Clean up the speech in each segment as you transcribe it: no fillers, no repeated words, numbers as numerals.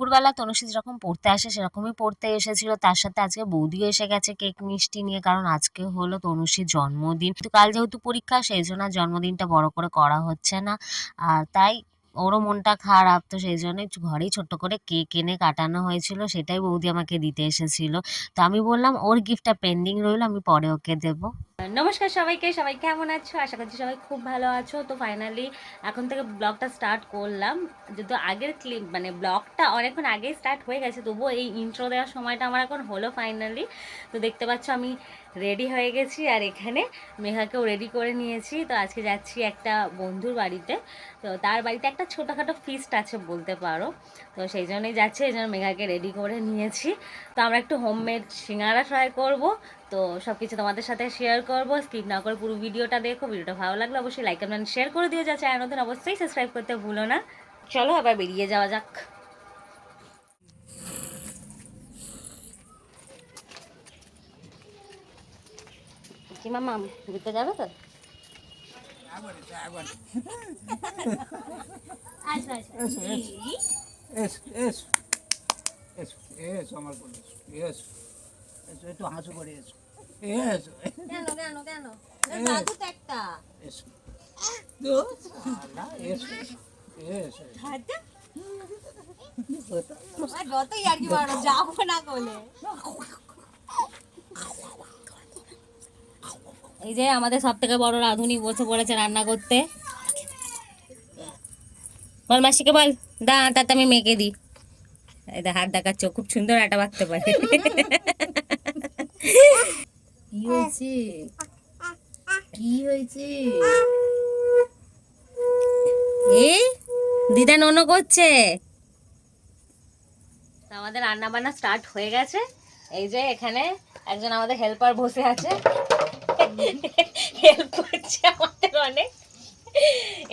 দুপুরবেলা তনুশ্রী যেরকম পড়তে আসে সেরকমই পড়তে এসেছিল, তার সাথে আজকে বৌদিও এসে গেছে কেক মিষ্টি নিয়ে, কারণ আজকে হলো তনুশ্রীর জন্মদিন। তো কাল যেহেতু পরীক্ষা সেই জন্য জন্মদিনটা বড় করে করা হচ্ছে না, আর তাই ওরও মনটা খারাপ, তো সেই জন্যই ঘরেই ছোট্ট করে কেক এনে কাটানো হয়েছিল, সেটাই বৌদি আমাকে দিতে এসেছিল। তো আমি বললাম ওর গিফটটা পেন্ডিং রইল, আমি পরে ওকে দেবো। নমস্কার সবাইকে, সবাই কেমন আছো? আশা করছি সবাই খুব ভালো আছো। তো ফাইনালি এখন থেকে ব্লগটা স্টার্ট করলাম, যেহেতু আগের ক্লিপ মানে ব্লগটা অনেকক্ষণ আগেই স্টার্ট হয়ে গেছে, তবুও এই ইন্ট্রো দেওয়ার সময়টা আমার এখন হলো ফাইনালি। তো দেখতে পাচ্ছ আমি রেডি হয়ে গেছি, আর এখানে মেঘাকেও রেডি করে নিয়েছি। তো আজকে যাচ্ছি একটা বন্ধুর বাড়িতে, তো তার বাড়িতে একটা ছোটোখাটো ফিস্ট আছে বলতে পারো, তো সেই জন্যই যাচ্ছি, এই জন্য মেঘাকে রেডি করে নিয়েছি। তো আমরা একটু হোমমেড সিঙ্গারা ট্রাই করবো, তো সব কিছু তোমাদের সাথে শেয়ার করবো। স্কিপ না করে পুরো ভিডিওটা দেখো, ভিডিওটা ভালো লাগলে অবশ্যই লাইক কমেন্ট শেয়ার করে দিও, যা চ্যানেল নতুন অবশ্যই সাবস্ক্রাইব করতে ভুলো না। চলো আবার বেরিয়ে যাওয়া যাক। কি মামা ঘুরতে যাবে তো? একটু হাসু করে এসো। এসো কেন কেন কেন দাদু তো একটা এসো এসো এসো যতই আর কি বাড়ো যাবো না বলে। এই যে আমাদের সব থেকে বড় রাঁধুনি বসে পড়েছে রান্না করতে। বল মাসিকে বল, দা তাতে আমি মেখে দিই। এই দা হাত দেখাচ্ছ, খুব সুন্দর আটা বাঁধতে পারে। কি হয়েছে? কি হয়েছে? এ দিদা ননো করছে। আমাদের রান্না বান্না স্টার্ট হয়ে গেছে। এই যে এখানে একজন আমাদের হেল্পার বসে আছে, হেল্প করছে আমাদের অনেক,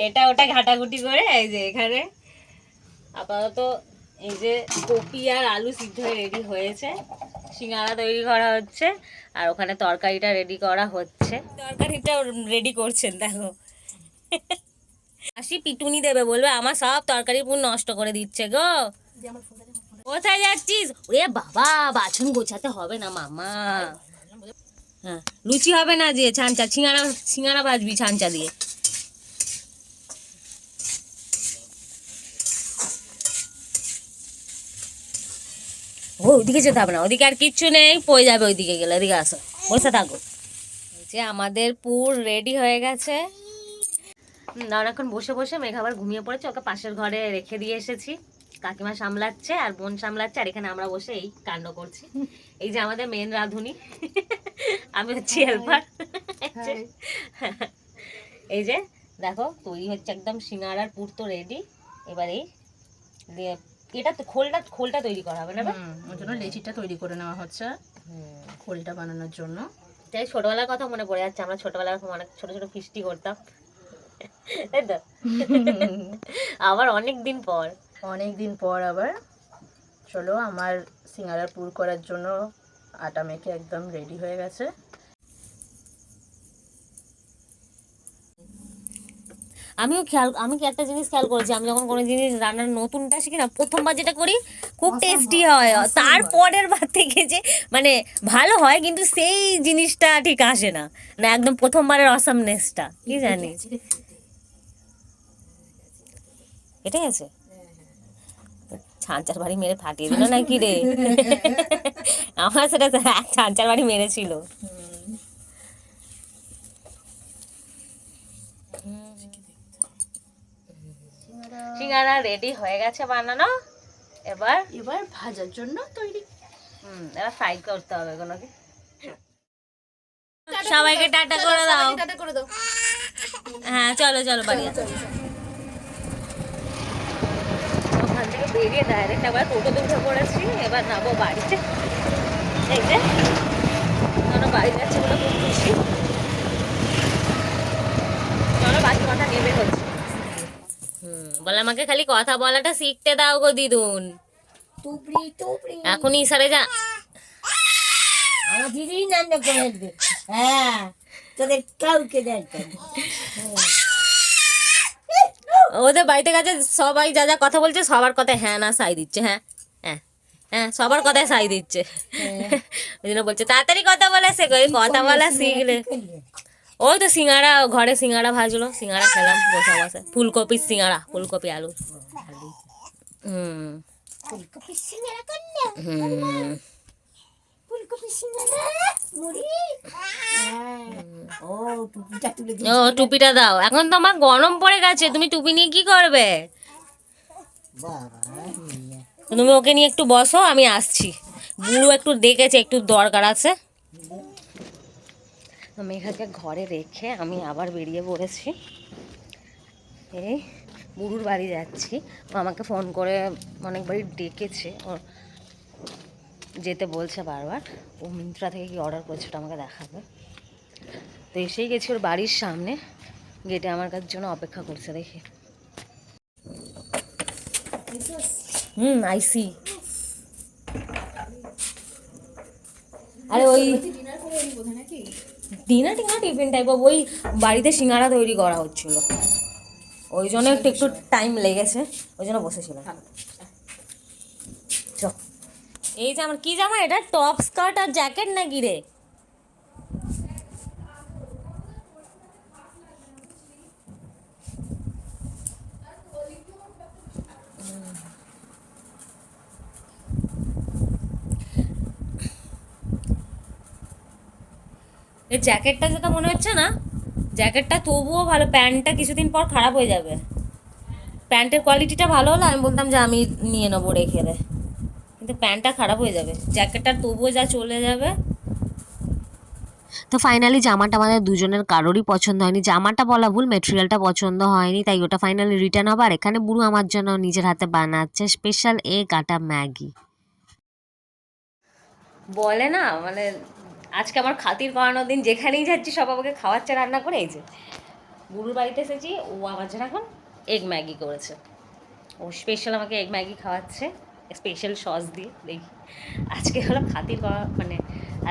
এটা ওটা ঘাটাঘুটি করে। এই যে এখানে আপাতত এই যে কপি আর আলু সিদ্ধ হয়ে রেডি হয়েছে, সিঙ্গারা তৈরি করা হচ্ছে, আর ওখানে তরকারিটা রেডি করা হচ্ছে। তরকারিটা রেডি করছেন দেখো। আসি পিটুনি দেবে, বলবে আমার সব তরকারি পুরো নষ্ট করে দিচ্ছে গো। কোথায় যাচ্ছিস? ওরে বাবা, বাছন গোছাতে হবে না মামা। হ্যাঁ লুচি হবে না, যে ছানচা সিঙ্গারা, সিঙ্গারা ভাজবি ছানচা দিয়ে। ও ওইদিকে যেতে হবে না, ওদিকে আর কিচ্ছু নেই, পড়ে যাবে ওইদিকে গেলে। এদিকে আসো, বসে থাকো। যে আমাদের পুর রেডি হয়ে গেছে। অনেকক্ষণ বসে বসে মেঘা আবার ঘুমিয়ে পড়েছে, ওকে পাশের ঘরে রেখে দিয়ে এসেছি। কাকিমা সামলাচ্ছে আর বোন সামলাচ্ছে, আর এখানে আমরা বসে এই কাণ্ড করছি। এই যে আমাদের মেন রাঁধুনি, আমি হচ্ছি হেল্পার। এই যে দেখো তৈরি হচ্ছে একদম সিঙ্গারার পুর তো রেডি। এবার এই এটা তো খোলটা তৈরি করা হবে না, ওর জন্য লেচিটা তৈরি করে নেওয়া হচ্ছে খোলটা বানানোর জন্য। তাই ছোটবেলার কথা মনে পড়ে যাচ্ছে, আমরা ছোটবেলার অনেক ছোট ছোট ফিস্টি করতাম, তাই তো। আবার অনেক দিন পর আবার চলো আমার সিঙ্গারার পুর করার জন্য আটা মেখে একদম রেডি হয়ে গেছে। আমি কি একটা জিনিস খেয়াল করেছি, আমি যখন কোনো জিনিস রান্নার নতুনটা শিখি না, প্রথমবার যেটা করি খুব টেস্টি হয়, তারপরের বার থেকে যে মানে ভালো হয়, কিন্তু সেই জিনিসটা ঠিক আসে না, না একদম প্রথমবারের অসামনেসটা কি জানি এটাই আছে। ছাঁচার বাড়ি মেরে ফাটিয়ে দিল নাকি রে? আমার সেটা ছাঁচার বাড়ি মেরেছিল। সিঙ্গারা রেডি হয়ে গেছে বানানো, এবার ভাজার জন্য তৈরি। এবার ফ্রাই করতে হবে কোনোকে। সবাইকে টাটা করে দাও। হ্যাঁ চলো চলো বাড়ি। ওখান থেকে বেরিয়ে ডাইরেক্ট আবার টোটোতে উঠে পড়েছি, এবার নামবো বাড়িতে। এই যে চলো বাড়ি যাচ্ছে বলে খুব খুশি। চলো বাকি কথা নেবে হচ্ছে। বলে আমাকে খালি কথা বলাটা শিখতে দাও গো দিদুন। এখন ইশারে যা আমার দিদি নাম করে আসবে। হ্যাঁ তোদের কাউকে দেখবে ওদের বাড়িতে গেছে, সবাই যা যা কথা বলছে সবার কথা হ্যাঁ না সাই দিচ্ছে। হ্যাঁ হ্যাঁ সবার কথায় সাই দিচ্ছে, ওই জন্য বলছে তাড়াতাড়ি কথা বলে শেখো, এই কথা বলা শিখলে। ওই তো সিঙ্গাড়া, ঘরে সিঙ্গাড়া ভাজলো, সিঙ্গাড়া খেলাম বসে বসে, ফুলকপির সিঙ্গাড়া, ফুলকপি আলু। হুম হুম ও টুপিটা তুলে ও টুপিটা দাও, এখন তো আমার গরম পড়ে গেছে, তুমি টুপি নিয়ে কি করবে? তুমি ওকে নিয়ে একটু বসো, আমি আসছি। বুড়ো একটু ডেকেছে, একটু দরকার আছে। মেঘাকে ঘরে রেখে আমি আবার বেরিয়ে পড়েছি, এই বুড়ুর বাড়ি যাচ্ছি। ও আমাকে ফোন করে অনেকবারই ডেকেছে, ও যেতে বলছে বারবার। ও মিন্ত্রা থেকে কি অর্ডার করেছে ওটা আমাকে দেখাবে। তো এসেই গেছি ওর বাড়ির সামনে, গেটে আমার কাছে জন্য অপেক্ষা করছে, দেখি। আইসি। আরে ওই ডিনার টিনার টিফিন টাইপ, ওই বাড়িতে সিঙ্গাড়া তৈরি করা হচ্ছিল, ওই জন্য একটু একটু টাইম লেগেছে, ওই জন্য বসেছিলাম। চ, এই যে আমার কি জামা এটা, টপ স্কার্ট আর জ্যাকেট নাকি রে? এই জ্যাকেটটা যেটা মনে হচ্ছে না, জ্যাকেটটা তবুও ভালো, প্যান্টটা কিছুদিন পর খারাপ হয়ে যাবে। প্যান্টের কোয়ালিটিটা ভালো হলো আমি বলতাম যে আমি নিয়ে নেবো, রেখে দে, কিন্তু প্যান্টটা খারাপ হয়ে যাবে, জ্যাকেটটা তবুও যা চলে যাবে। তো ফাইনালি জামাটা আমাদের দুজনের কারোরই পছন্দ হয়নি, জামাটা বলা ভুল, মেটেরিয়ালটা পছন্দ হয়নি, তাই ওটা ফাইনালি রিটার্ন হবে। আর এখানে বুড়ো আমার জন্য নিজের হাতে বানাচ্ছে স্পেশাল এগ আটা ম্যাগি। বলে না মানে আজকে আমার খাতির করানোর দিন, যেখানেই যাচ্ছি সব আমাকে খাওয়াচ্ছে রান্না করে। এই যে বুড়ুর বাড়িতে এসেছি, ও আমার জন্য এখন এগ ম্যাগি করেছে, ও স্পেশাল আমাকে এগ ম্যাগি খাওয়াচ্ছে স্পেশাল সস দিয়ে। দেখি আজকে হলো খাতির করা, মানে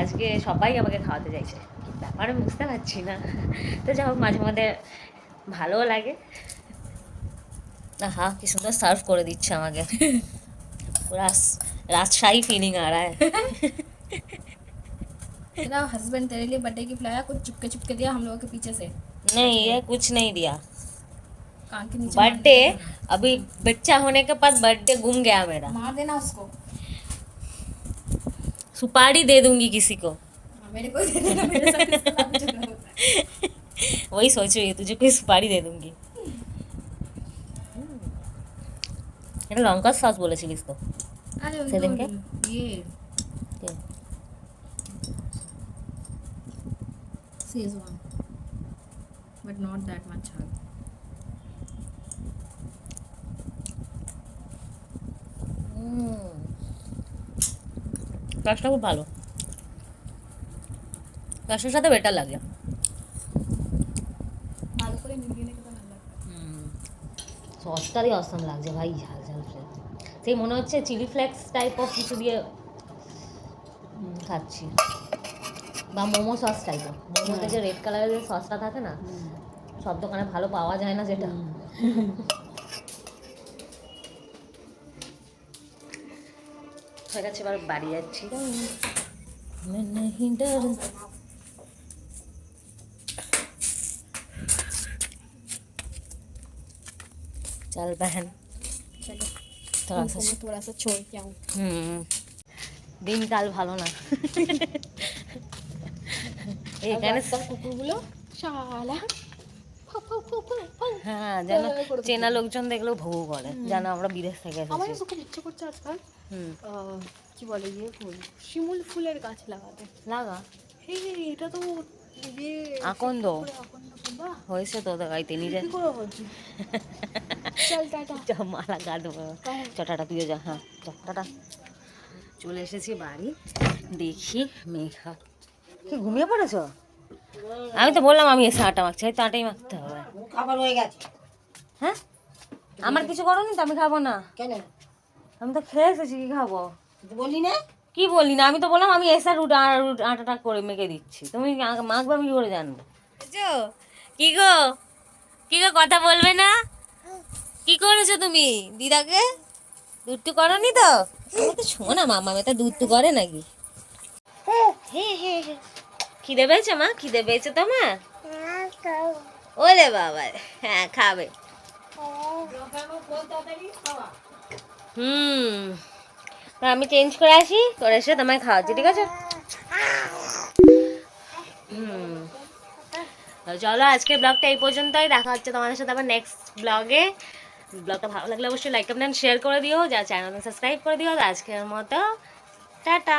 আজকে সবাই আমাকে খাওয়াতে চাইছে, কি ব্যাপার আমি বুঝতে পারছি না। তো যাই হোক, মাঝে মধ্যে ভালোও লাগে। হ্যাঁ কি সুন্দর সার্ভ করে দিচ্ছে আমাকে, পুরা राजशाही फीलिंग आ रहा है। तेरा हस्बैंड तेरे लिए बर्थडे गिफ्ट लाया, कुछ चुपके चुपके दिया हम लोगों के पीछे से, नहीं ये कुछ नहीं दिया, कान के नीचे बर्थडे अभी बच्चा होने के बाद बर्थडे गुम गया मेरा। मार देना उसको। सुपारी दे दूंगी किसी को, मेरे को दे देना, मेरे साथ इसका कुछ नहीं होता है। वही सोच रही है, तुझे कोई सुपारी दे दूंगी। এটা লঙ্কার সস বলেছিলিস তো अरे वो সেদিনকে। तो ये Szechuan, but not that much hard. সসটা খুব ভালো, সসের সাথে বেটার লাগে। ভালো করে মিলিয়ে নিতে ভালো লাগে। সসটারই অসম লাগছে ভাই, ঝাল ঝাল ফ্লেক্স, সেই মনে হচ্ছে চিলি ফ্লেক্স টাইপ অফ কিছু দিয়ে খাচ্ছি, বা মোমো সস টাইপের। মোমোতে যে রেড কালারের যে সসটা থাকে না, সব দোকানে ভালো পাওয়া যায় না যেটা। হয়ে গেছে, এবার বাড়ি যাচ্ছি। चल बहन चलो थोड़ा सा थोड़ा सा छोड़ के आऊँ। দিনকাল ভালো না এখানে কুকুরগুলো শালা হ্যাঁ, যেন চেনা লোকজন দেখলেও ভৌ করে, যেন আমরা বিদেশ থেকে আমার এসেছি। তো খুব ইচ্ছে করছে আজকাল হুম কি বলে ইয়ে ফুল, শিমুল ফুলের গাছ লাগাতে। লাগা, হে এটা তো ইয়ে আকন্দ আকন্দ ফুল, বাহ হয়েছে তো দেখাইতে নিজে। কি করে হচ্ছে। চল টাটা। চ মালা গাঁদবো, চ টাটা, তুইও যা। হ্যাঁ চ টাটা। চলে এসেছি বাড়ি, দেখি মেঘা কি ঘুমিয়ে পড়েছ? আমি তো বললাম আমি এসে আটা মাখছি, তো আটাই মাখতে হবে। খাবার হয়ে গেছে হ্যাঁ আমার কিছু করোনি তো, আমি খাবো না। কেন আমি তো খেয়ে এসেছি, কি খাবো? তুই বললি না? কি বললি না? আমি তো বললাম আমি এসে আটাটা করে মেখে দিচ্ছি, তুমি মাখবে আমি কি করে জানবো? কি গো, কি গো, কথা বলবে না? কি করেছো তুমি দিদাকে? দুধটু করনি তো? আমার তো শোনা মামা মেয়েটা দুধ তো করে নাকি? খিদে পেয়েছে মা? খিদে পেয়েছে তোমার? ওরে বাবা, হ্যাঁ খাবে। তা আমি চেঞ্জ করে আসি, করে এসে তোমায় খাওয়াচ্ছি, ঠিক আছে? তো চলো আজকের ব্লগটা এই পর্যন্তই, দেখা হচ্ছে তোমাদের সাথে আবার নেক্সট ব্লগে। ব্লগটা ভালো লাগলে অবশ্যই লাইক কমেন্ট শেয়ার করে দিও, যা চ্যানেল সাবস্ক্রাইব করে দিও। আজকের মতো টাটা।